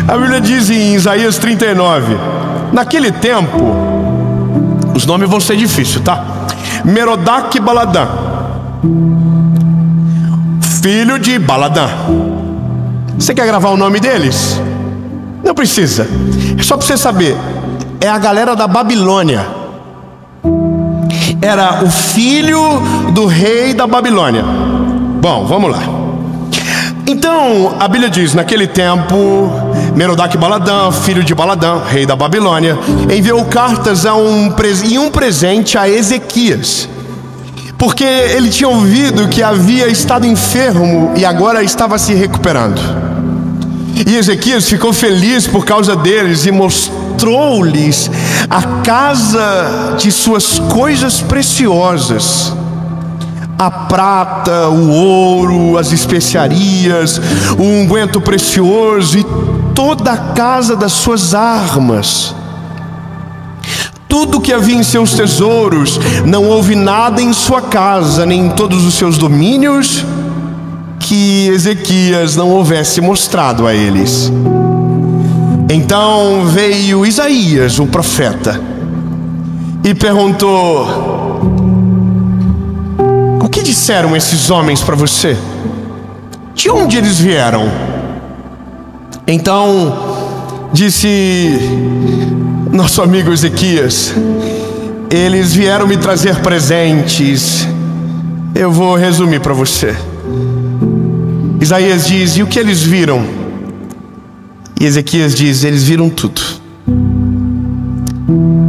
A Bíblia diz em Isaías 39, naquele tempo, os nomes vão ser difíceis, tá? Merodach Baladã, filho de Baladã. Você quer gravar o nome deles? Não precisa. É só para você saber. É a galera da Babilônia. Era o filho do rei da Babilônia. Bom, vamos lá. Então, a Bíblia diz, naquele tempo, Merodach Baladã, filho de Baladã, rei da Babilônia, enviou cartas e um presente a Ezequias, porque ele tinha ouvido que havia estado enfermo e agora estava se recuperando. E Ezequias ficou feliz por causa deles e mostrou-lhes a casa de suas coisas preciosas: a prata, o ouro, as especiarias, o unguento precioso e toda a casa das suas armas. Tudo que havia em seus tesouros, não houve nada em sua casa, nem em todos os seus domínios, que Ezequias não houvesse mostrado a eles. Então veio Isaías, o profeta, e perguntou: o que disseram esses homens para você? De onde eles vieram? Então disse nosso amigo Ezequias: eles vieram me trazer presentes. Eu vou resumir para você. Isaías diz: e o que eles viram? E Ezequias diz: eles viram tudo.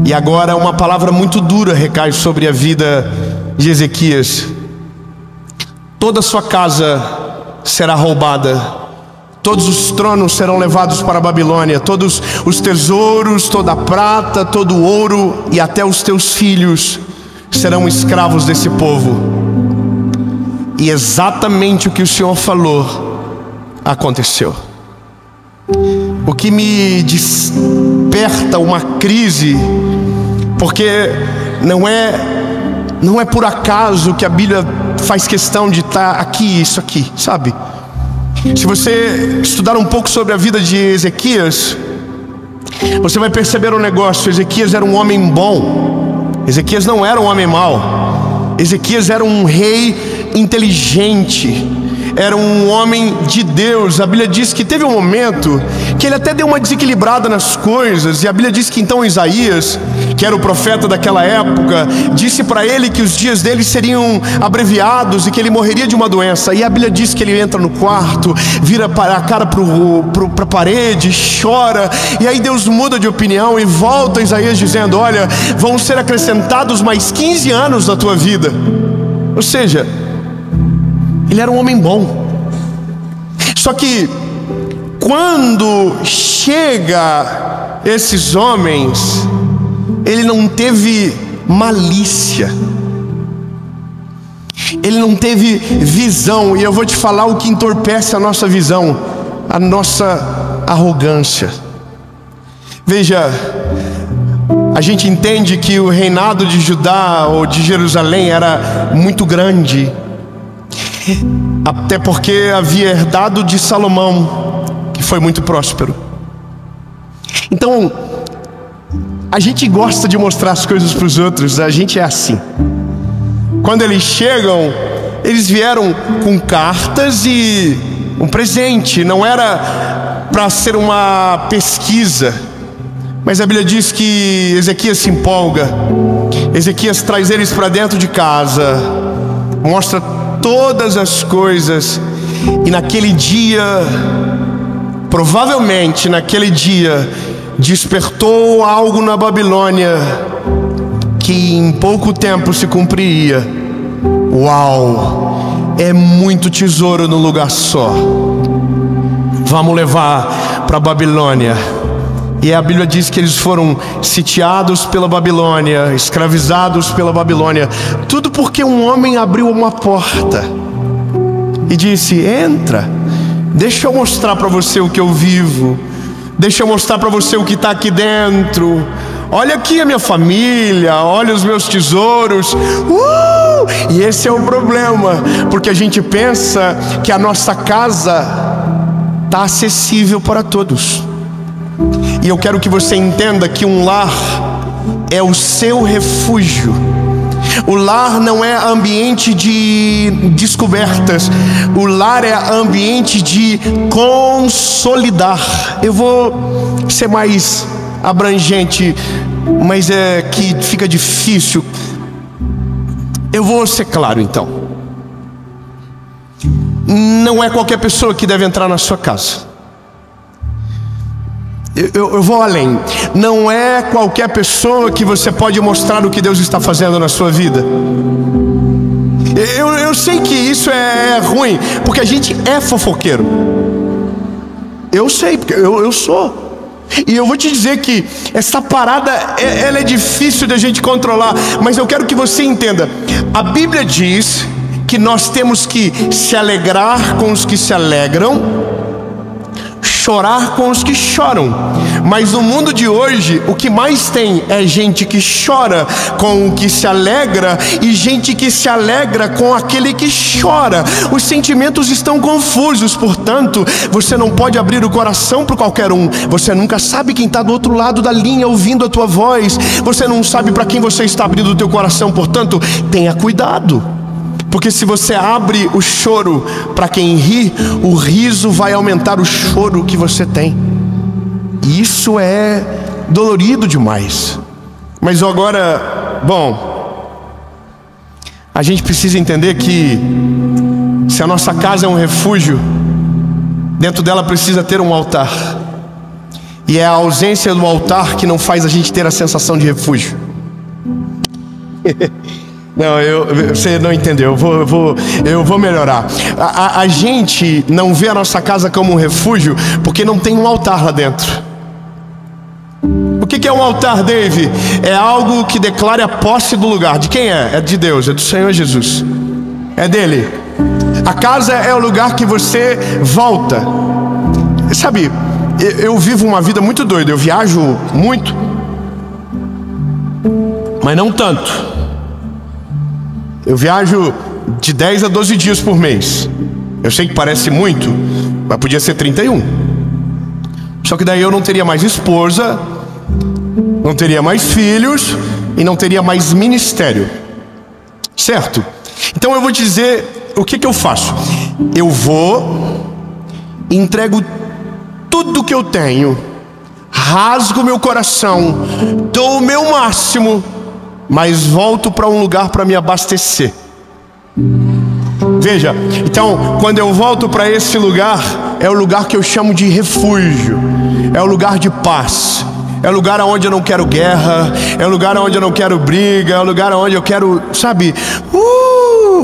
E agora uma palavra muito dura recai sobre a vida de Ezequias. Toda a sua casa será roubada, todos os tronos serão levados para a Babilônia, todos os tesouros, toda a prata, todo o ouro, e até os teus filhos serão escravos desse povo. E exatamente o que o Senhor falou aconteceu. O que me desperta uma crise, porque não é por acaso que a Bíblia faz questão de estar aqui, isso aqui, sabe? Se você estudar um pouco sobre a vida de Ezequias, você vai perceber um negócio. Ezequias era um homem bom. Ezequias não era um homem mau. Ezequias era um rei inteligente, era um homem de Deus. A Bíblia diz que teve um momento que ele até deu uma desequilibrada nas coisas, e a Bíblia diz que então Isaías, que era o profeta daquela época, disse para ele que os dias dele seriam abreviados e que ele morreria de uma doença. E a Bíblia diz que ele entra no quarto, vira a cara para a parede, chora, e aí Deus muda de opinião e volta a Isaías dizendo: olha, vão ser acrescentados mais 15 anos na tua vida. Ou seja, ele era um homem bom. Só que quando chega esses homens, ele não teve malícia, ele não teve visão. E eu vou te falar o que entorpece a nossa visão: a nossa arrogância. Veja, a gente entende que o reinado de Judá ou de Jerusalém era muito grande, até porque havia herdado de Salomão, que foi muito próspero. Então, a gente gosta de mostrar as coisas para os outros. A gente é assim. Quando eles chegam, eles vieram com cartas e um presente. Não era para ser uma pesquisa, mas a Bíblia diz que Ezequias se empolga. Ezequias traz eles para dentro de casa, mostra todas as coisas. E naquele dia, provavelmente naquele dia, despertou algo na Babilônia que em pouco tempo se cumpriria. Uau! É muito tesouro no lugar só. Vamos levar para a Babilônia. E a Bíblia diz que eles foram sitiados pela Babilônia, escravizados pela Babilônia. Tudo porque um homem abriu uma porta e disse: entra, deixa eu mostrar para você o que eu vivo, deixa eu mostrar para você o que está aqui dentro. Olha aqui a minha família, olha os meus tesouros. E esse é o problema, porque a gente pensa que a nossa casa está acessível para todos. E eu quero que você entenda que um lar é o seu refúgio. O lar não é ambiente de descobertas. O lar é ambiente de consolidar. Eu vou ser mais abrangente, mas é que fica difícil. Eu vou ser claro então. Não é qualquer pessoa que deve entrar na sua casa. Eu vou além. Não é qualquer pessoa que você pode mostrar o que Deus está fazendo na sua vida. Eu sei que isso é ruim, porque a gente é fofoqueiro. Eu sei, porque eu sou. E eu vou te dizer que essa parada, ela é difícil da gente controlar. Mas eu quero que você entenda. A Bíblia diz que nós temos que se alegrar com os que se alegram, chorar com os que choram. Mas no mundo de hoje, o que mais tem é gente que chora com o que se alegra e gente que se alegra com aquele que chora. Os sentimentos estão confusos, portanto, você não pode abrir o coração para qualquer um. Você nunca sabe quem está do outro lado da linha ouvindo a tua voz. Você não sabe para quem você está abrindo o teu coração, portanto, tenha cuidado. Porque se você abre o choro para quem ri, o riso vai aumentar o choro que você tem. E isso é dolorido demais. Mas agora, a gente precisa entender que se a nossa casa é um refúgio, dentro dela precisa ter um altar. E é a ausência do altar que não faz a gente ter a sensação de refúgio. Não, você não entendeu, eu vou melhorar. A gente não vê a nossa casa como um refúgio porque não tem um altar lá dentro. O que é um altar, Dave? É algo que declara a posse do lugar. De quem é? É de Deus, é do Senhor Jesus. É dele. A casa é o lugar que você volta. Sabe, eu vivo uma vida muito doida. Eu viajo muito, mas não tanto. Eu viajo de 10 a 12 dias por mês. Eu sei que parece muito, mas podia ser 31. Só que daí eu não teria mais esposa, não teria mais filhos e não teria mais ministério. Certo? Então eu vou te dizer o que eu faço. Eu vou, entrego tudo que eu tenho, rasgo meu coração, dou o meu máximo, mas volto para um lugar para me abastecer. Veja, então quando eu volto para esse lugar, é o lugar que eu chamo de refúgio. É o lugar de paz. É o lugar onde eu não quero guerra. É o lugar onde eu não quero briga. É o lugar onde eu quero, sabe,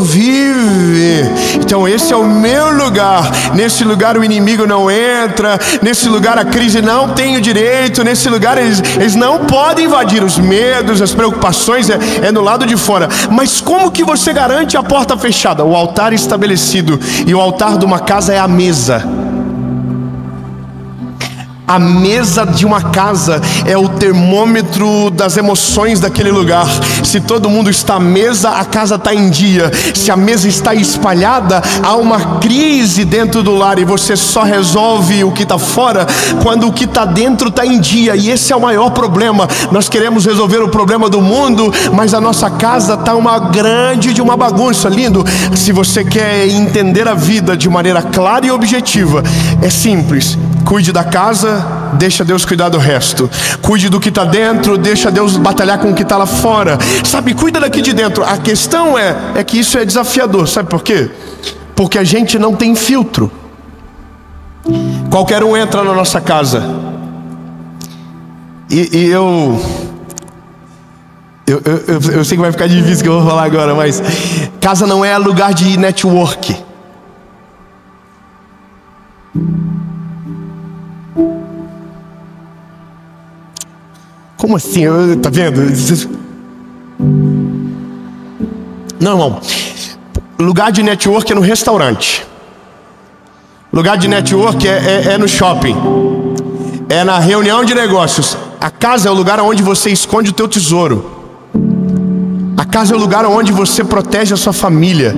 viver. Então esse é o meu lugar. Nesse lugar o inimigo não entra. Nesse lugar a crise não tem o direito. Nesse lugar eles não podem invadir. Os medos, as preocupações é no lado de fora. Mas como que você garante a porta fechada? O altar estabelecido. E o altar de uma casa é a mesa. A mesa de uma casa é o termômetro das emoções daquele lugar. Se todo mundo está à mesa, a casa está em dia. Se a mesa está espalhada, há uma crise dentro do lar. E você só resolve o que está fora quando o que está dentro está em dia. E esse é o maior problema. Nós queremos resolver o problema do mundo, mas a nossa casa está uma grande de uma bagunça. Lindo. Se você quer entender a vida de maneira clara e objetiva, é simples. Cuide da casa, deixa Deus cuidar do resto. Cuide do que está dentro, deixa Deus batalhar com o que está lá fora. Sabe, cuida daqui de dentro. A questão é que isso é desafiador. Sabe por quê? Porque a gente não tem filtro. Qualquer um entra na nossa casa. E eu sei que vai ficar difícil o que eu vou falar agora, mas casa não é lugar de network. Como assim? Tá vendo? Não, irmão. Lugar de network é no restaurante. Lugar de network é no shopping. É na reunião de negócios. A casa é o lugar onde você esconde o teu tesouro. A casa é o lugar onde você protege a sua família.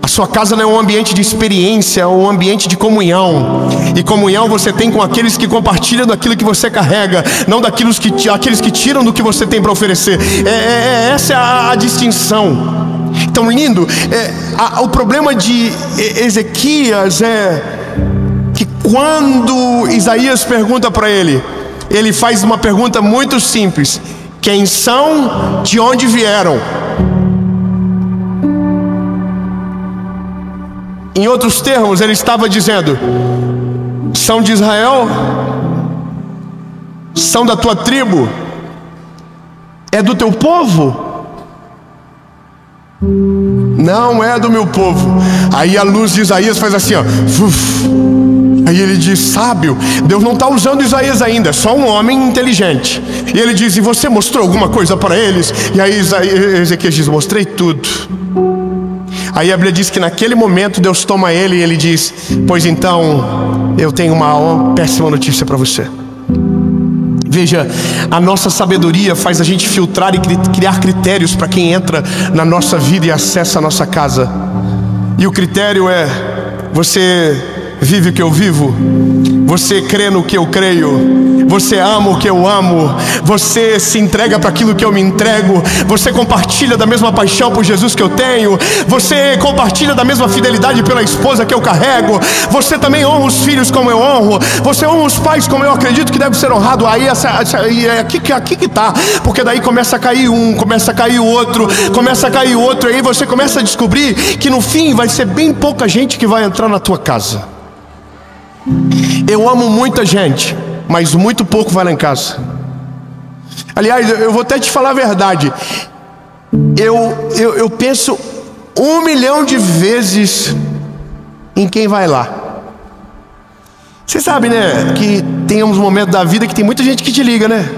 A sua casa não é um ambiente de experiência, é um ambiente de comunhão. E comunhão você tem com aqueles que compartilham daquilo que você carrega, não daqueles que tiram do que você tem para oferecer. Essa é a distinção. Tão lindo. O problema de Ezequias é que quando Isaías pergunta para ele, ele faz uma pergunta muito simples: quem são, de onde vieram? Em outros termos, ele estava dizendo: são de Israel? São da tua tribo? É do teu povo? Não é do meu povo. Aí a luz de Isaías faz assim, ó. Aí ele diz: sábio. Deus não está usando Isaías ainda, é só um homem inteligente. E ele diz: e você mostrou alguma coisa para eles? E aí Ezequias diz: mostrei tudo. Aí a Bíblia diz que naquele momento Deus toma ele e ele diz: pois então eu tenho uma péssima notícia para você. Veja, a nossa sabedoria faz a gente filtrar e criar critérios para quem entra na nossa vida e acessa a nossa casa. E o critério é: você vive o que eu vivo? Você crê no que eu creio? Você ama o que eu amo? Você se entrega para aquilo que eu me entrego? Você compartilha da mesma paixão por Jesus que eu tenho? Você compartilha da mesma fidelidade pela esposa que eu carrego? Você também honra os filhos como eu honro? Você honra os pais como eu acredito que deve ser honrado? Aí é aqui que tá. Porque daí começa a cair um, começa a cair o outro, começa a cair o outro. E aí você começa a descobrir que no fim vai ser bem pouca gente que vai entrar na tua casa. Eu amo muita gente, mas muito pouco vai lá em casa. Aliás, eu vou até te falar a verdade. Eu penso 1 milhão de vezes em quem vai lá. Você sabe, né, que tem uns momentos da vida que tem muita gente que te liga, né?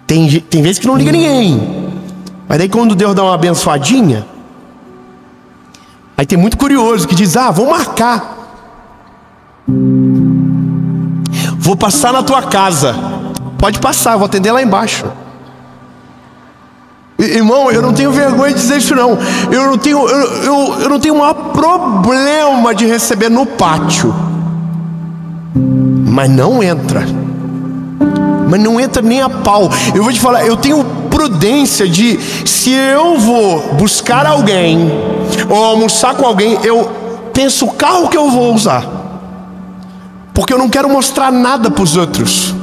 Tem vezes que não liga ninguém. Mas daí quando Deus dá uma abençoadinha, aí tem muito curioso que diz: vou marcar. Vou passar na tua casa. Pode passar, eu vou atender lá embaixo. Irmão, eu não tenho vergonha de dizer isso não. Eu não tenho o maior problema de receber no pátio. Mas não entra. Mas não entra nem a pau. Eu vou te falar, eu tenho prudência de, se eu vou buscar alguém ou almoçar com alguém, eu penso o carro que eu vou usar, porque eu não quero mostrar nada para os outros.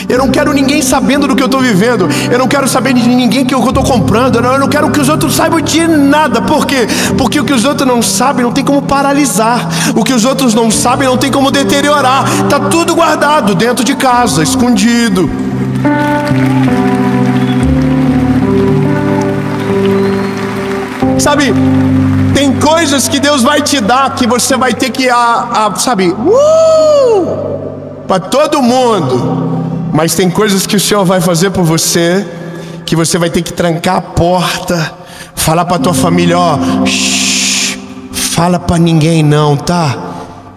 Eu não quero ninguém sabendo do que eu estou vivendo. Eu não quero saber de ninguém que eu estou comprando. Eu não quero que os outros saibam de nada. Por quê? Porque o que os outros não sabem não tem como paralisar. O que os outros não sabem não tem como deteriorar. Está tudo guardado dentro de casa, escondido. Sabe, tem coisas que Deus vai te dar que você vai ter que, sabe, para todo mundo. Mas tem coisas que o Senhor vai fazer por você, que você vai ter que trancar a porta, falar para tua família: fala para ninguém não, tá?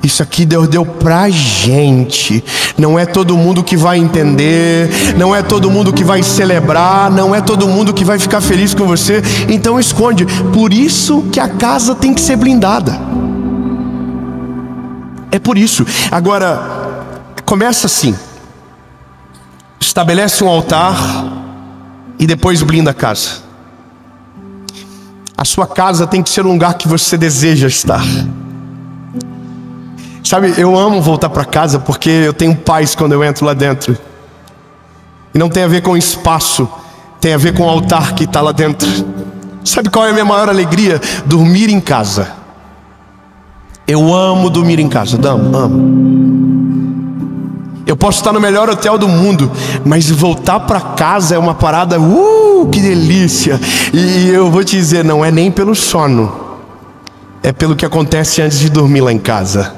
Isso aqui Deus deu pra gente. Não é todo mundo que vai entender, não é todo mundo que vai celebrar, não é todo mundo que vai ficar feliz com você. Então esconde. Por isso que a casa tem que ser blindada. É por isso. Agora, começa assim. Estabelece um altar e depois blinda a casa. A sua casa tem que ser um lugar que você deseja estar. Sabe, eu amo voltar para casa porque eu tenho paz quando eu entro lá dentro. E não tem a ver com espaço, tem a ver com o altar que está lá dentro. Sabe qual é a minha maior alegria? Dormir em casa. Eu amo dormir em casa, amo. Eu posso estar no melhor hotel do mundo, mas voltar para casa é uma parada, que delícia. E eu vou te dizer, não é nem pelo sono, é pelo que acontece antes de dormir lá em casa.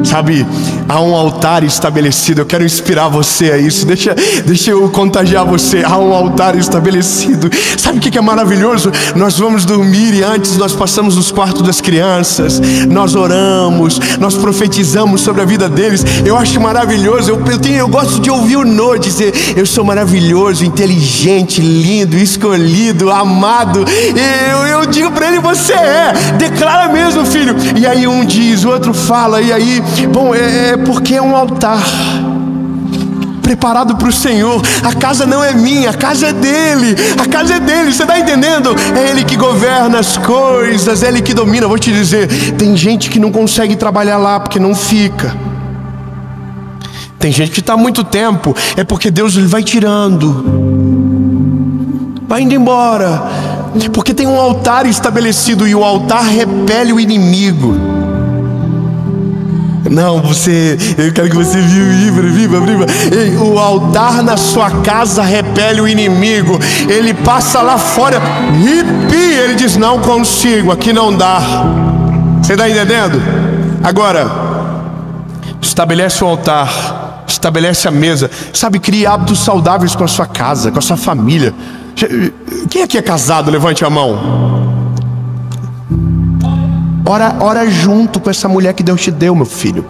Sabe, há um altar estabelecido. Eu quero inspirar você a isso. Deixa eu contagiar você. Há um altar estabelecido. Sabe o que é maravilhoso? Nós vamos dormir e antes nós passamos nos quartos das crianças. Nós oramos, nós profetizamos sobre a vida deles. Eu acho maravilhoso. Eu gosto de ouvir o Noah dizer: eu sou maravilhoso, inteligente, lindo, escolhido, amado. Eu digo para ele: você é. Declara mesmo, filho. E aí um diz, o outro fala. E aí, bom, é porque é um altar preparado para o Senhor. A casa não é minha, a casa é dele. A casa é dele, você está entendendo? É ele que governa as coisas, é ele que domina. Eu vou te dizer, tem gente que não consegue trabalhar lá porque não fica. Tem gente que está há muito tempo, é porque Deus ele vai tirando, vai indo embora, porque tem um altar estabelecido e o altar repele o inimigo. Não, eu quero que você viva. Ei, o altar na sua casa repele o inimigo. Ele passa lá fora, ele diz: não consigo, aqui não dá. Você está entendendo? Agora, estabelece o altar, estabelece a mesa. Sabe, crie hábitos saudáveis com a sua casa, com a sua família. Quem aqui é casado? Levante a mão. Ora junto com essa mulher que Deus te deu, meu filho.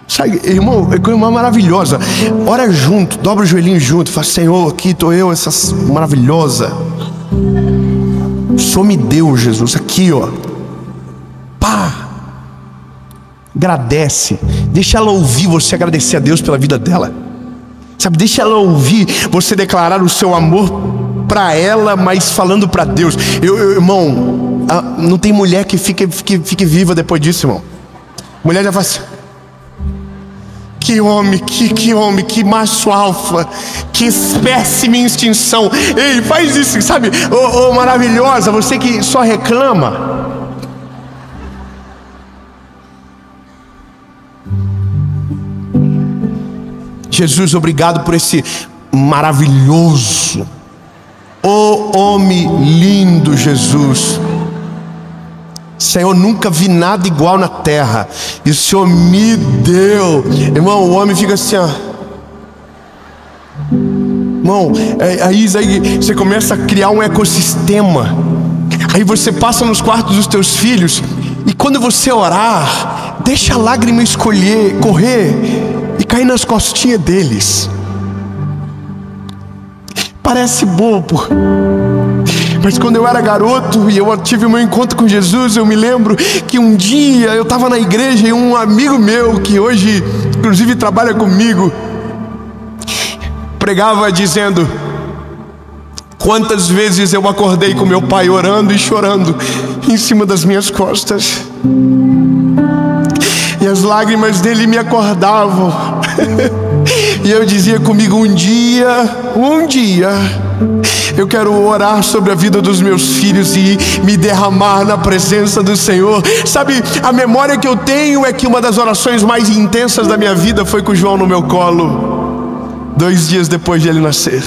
Sabe, irmão, é coisa maravilhosa. Ora junto, dobra o joelhinho junto. Fala: Senhor, aqui estou eu, essa maravilhosa. O Senhor me deu, Jesus, aqui, ó. Pá. Agradece. Deixa ela ouvir você agradecer a Deus pela vida dela. Sabe, deixa ela ouvir você declarar o seu amor para ela, mas falando para Deus. Irmão, não tem mulher que fique viva depois disso, irmão. Mulher já faz: que homem, que macho alfa, que espécime em extinção. Ei, faz isso, sabe? Maravilhosa, você que só reclama. Jesus, obrigado por esse maravilhoso, homem lindo, Jesus. Senhor, nunca vi nada igual na terra, e o Senhor me deu. Irmão, o homem fica assim, ó. Irmão, aí você começa a criar um ecossistema. Aí você passa nos quartos dos teus filhos, e quando você orar, deixa a lágrima correr e cair nas costinhas deles. Parece bobo, mas quando eu era garoto e eu tive o meu encontro com Jesus, eu me lembro que um dia eu estava na igreja e um amigo meu, que hoje inclusive trabalha comigo, pregava dizendo: quantas vezes eu acordei com meu pai orando e chorando em cima das minhas costas, e as lágrimas dele me acordavam. E eu dizia comigo: um dia eu quero orar sobre a vida dos meus filhos e me derramar na presença do Senhor. Sabe, a memória que eu tenho é que uma das orações mais intensas da minha vida foi com o João no meu colo, 2 dias depois de ele nascer.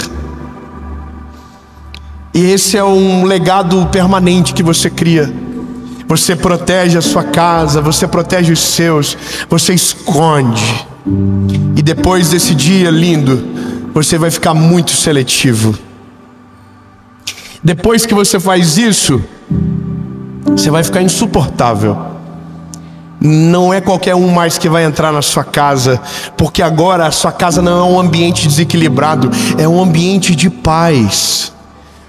E esse é um legado permanente que você cria. Você protege a sua casa, você protege os seus, você esconde. E depois desse dia lindo, você vai ficar muito seletivo. Depois que você faz isso, você vai ficar insuportável. Não é qualquer um mais que vai entrar na sua casa, porque agora a sua casa não é um ambiente desequilibrado, é um ambiente de paz.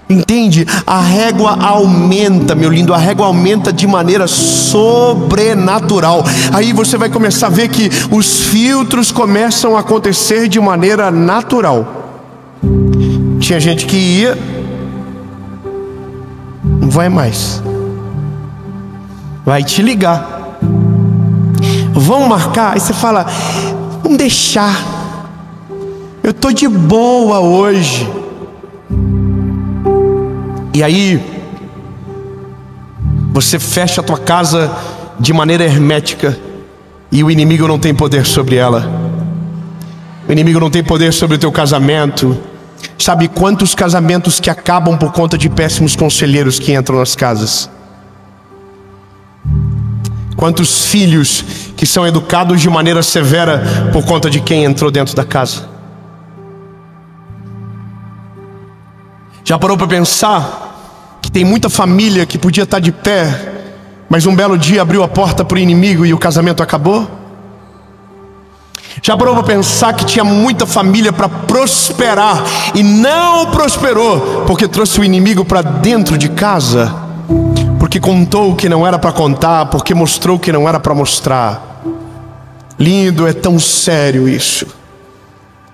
Entende? A régua aumenta, meu lindo, a régua aumenta de maneira sobrenatural. Aí você vai começar a ver que os filtros começam a acontecer de maneira natural. Tinha gente que ia, não vai mais, vai te ligar, vão marcar, aí você fala: vamos deixar, eu tô de boa hoje. E aí você fecha a tua casa de maneira hermética, e o inimigo não tem poder sobre ela. O inimigo não tem poder sobre o teu casamento. Sabe quantos casamentos que acabam por conta de péssimos conselheiros que entram nas casas? Quantos filhos que são educados de maneira severa por conta de quem entrou dentro da casa? Já parou para pensar que tem muita família que podia estar de pé, mas um belo dia abriu a porta para o inimigo e o casamento acabou? Já parou para pensar que tinha muita família para prosperar e não prosperou porque trouxe o inimigo para dentro de casa? Porque contou o que não era para contar, porque mostrou o que não era para mostrar. Lindo, é tão sério isso.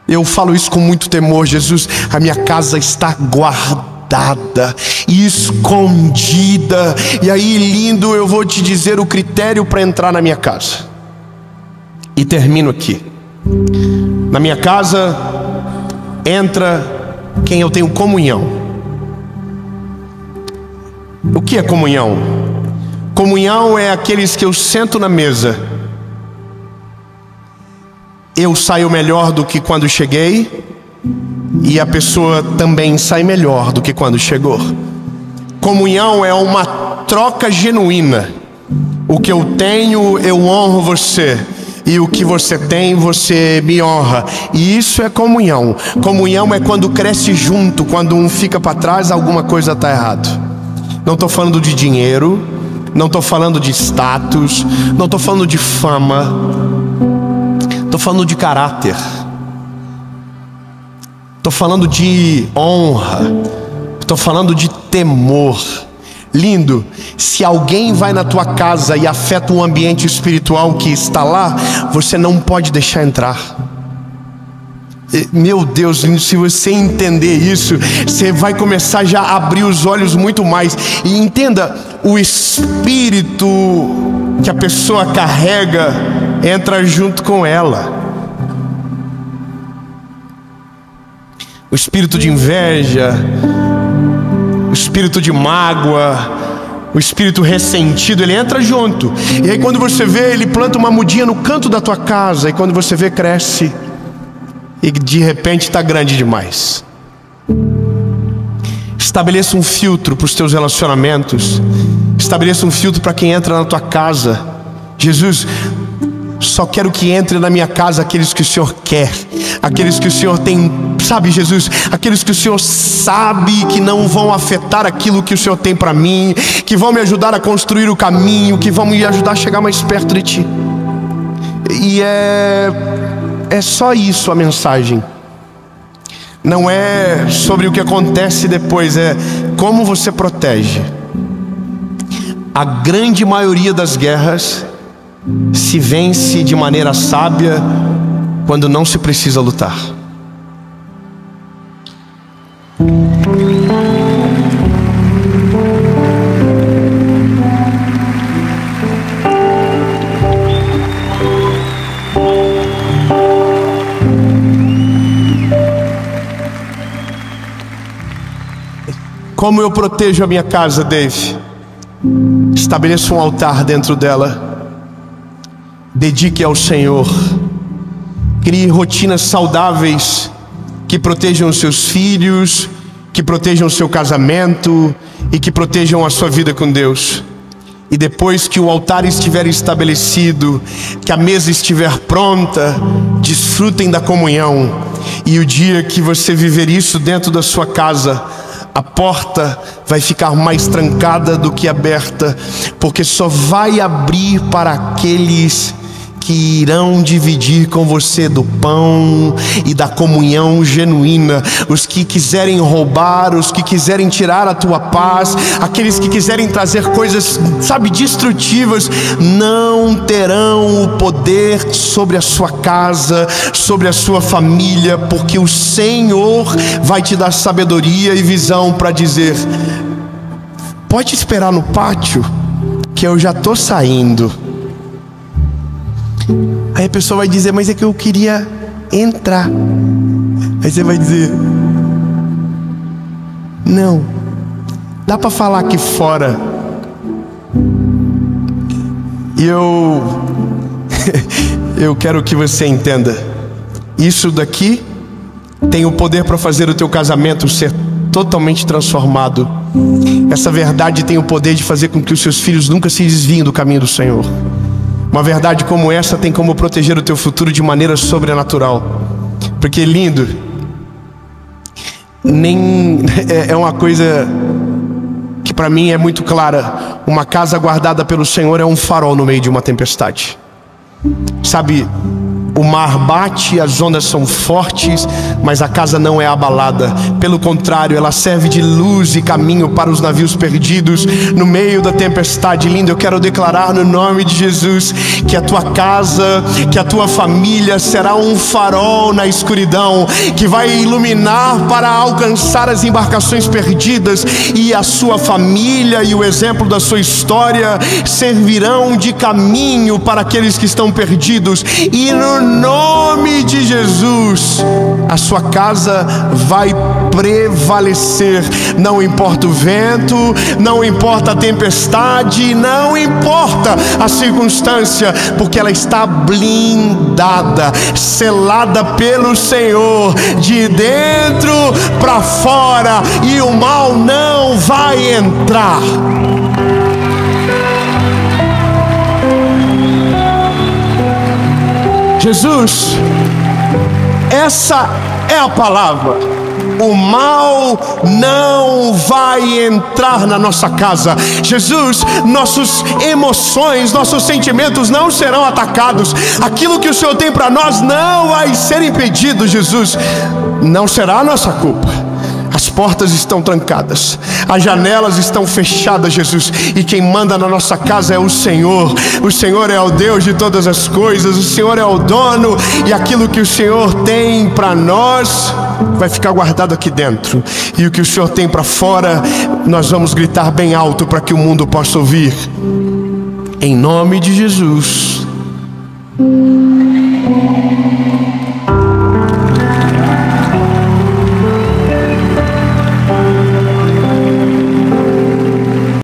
Eu falo isso com muito temor. Jesus, a minha casa está guardada e escondida. E aí, lindo, eu vou te dizer o critério para entrar na minha casa. E termino aqui. Na minha casa entra quem eu tenho comunhão. O que é comunhão? Comunhão é aqueles que eu sento na mesa, eu saio melhor do que quando cheguei, e a pessoa também sai melhor do que quando chegou. Comunhão é uma troca genuína. O que eu tenho, eu honro você, e o que você tem, você me honra. E isso é comunhão. Comunhão é quando cresce junto. Quando um fica para trás, alguma coisa está errado. Não estou falando de dinheiro, não estou falando de status, não estou falando de fama, estou falando de caráter, estou falando de honra, estou falando de temor. Lindo, se alguém vai na tua casa e afeta o ambiente espiritual que está lá, você não pode deixar entrar. Meu Deus, se você entender isso, você vai começar já a abrir os olhos muito mais. E entenda, o espírito que a pessoa carrega entra junto com ela. O espírito de inveja, o espírito de mágoa, o espírito ressentido, ele entra junto. E aí quando você vê, ele planta uma mudinha no canto da tua casa. E quando você vê, cresce. E de repente está grande demais. Estabeleça um filtro para os teus relacionamentos. Estabeleça um filtro para quem entra na tua casa. Jesus, só quero que entre na minha casa aqueles que o Senhor quer, aqueles que o Senhor tem, sabe, Jesus, aqueles que o Senhor sabe que não vão afetar aquilo que o Senhor tem para mim, que vão me ajudar a construir o caminho, que vão me ajudar a chegar mais perto de Ti. E é só isso a mensagem. Não é sobre o que acontece depois, é como você protege. A grande maioria das guerras se vence de maneira sábia quando não se precisa lutar. Como eu protejo a minha casa, Dave? Estabeleça um altar dentro dela. Dedique ao Senhor. Crie rotinas saudáveis que protejam os seus filhos, que protejam o seu casamento e que protejam a sua vida com Deus. E depois que o altar estiver estabelecido, que a mesa estiver pronta, desfrutem da comunhão. E o dia que você viver isso dentro da sua casa, a porta vai ficar mais trancada do que aberta, porque só vai abrir para aqueles que irão dividir com você do pão e da comunhão genuína. Os que quiserem roubar, os que quiserem tirar a tua paz, aqueles que quiserem trazer coisas, sabe, destrutivas, não terão o poder sobre a sua casa, sobre a sua família, porque o Senhor vai te dar sabedoria e visão para dizer: pode esperar no pátio, que eu já estou saindo. Aí a pessoa vai dizer: mas é que eu queria entrar. Aí você vai dizer: não, dá para falar aqui fora. E eu quero que você entenda, isso daqui tem o poder para fazer o teu casamento ser totalmente transformado. Essa verdade tem o poder de fazer com que os seus filhos nunca se desviem do caminho do Senhor. Uma verdade como essa tem como proteger o teu futuro de maneira sobrenatural. Porque lindo, é uma coisa que para mim é muito clara. Uma casa guardada pelo Senhor é um farol no meio de uma tempestade. Sabe, o mar bate, as ondas são fortes, mas a casa não é abalada. Pelo contrário, ela serve de luz e caminho para os navios perdidos no meio da tempestade. Lindo, eu quero declarar no nome de Jesus que a tua casa, que a tua família será um farol na escuridão, que vai iluminar para alcançar as embarcações perdidas, e a sua família e o exemplo da sua história servirão de caminho para aqueles que estão perdidos. E no nome de Jesus, a sua casa vai prevalecer. Não importa o vento, não importa a tempestade, não importa a circunstância, porque ela está blindada, selada pelo Senhor, de dentro para fora, e o mal não vai entrar. Jesus, essa é a palavra. O mal não vai entrar na nossa casa. Jesus, nossas emoções, nossos sentimentos não serão atacados. Aquilo que o Senhor tem para nós não vai ser impedido. Jesus, não será a nossa culpa. As portas estão trancadas, as janelas estão fechadas, Jesus, e quem manda na nossa casa é o Senhor. O Senhor é o Deus de todas as coisas, o Senhor é o dono, e aquilo que o Senhor tem para nós vai ficar guardado aqui dentro, e o que o Senhor tem para fora, nós vamos gritar bem alto para que o mundo possa ouvir. Em nome de Jesus.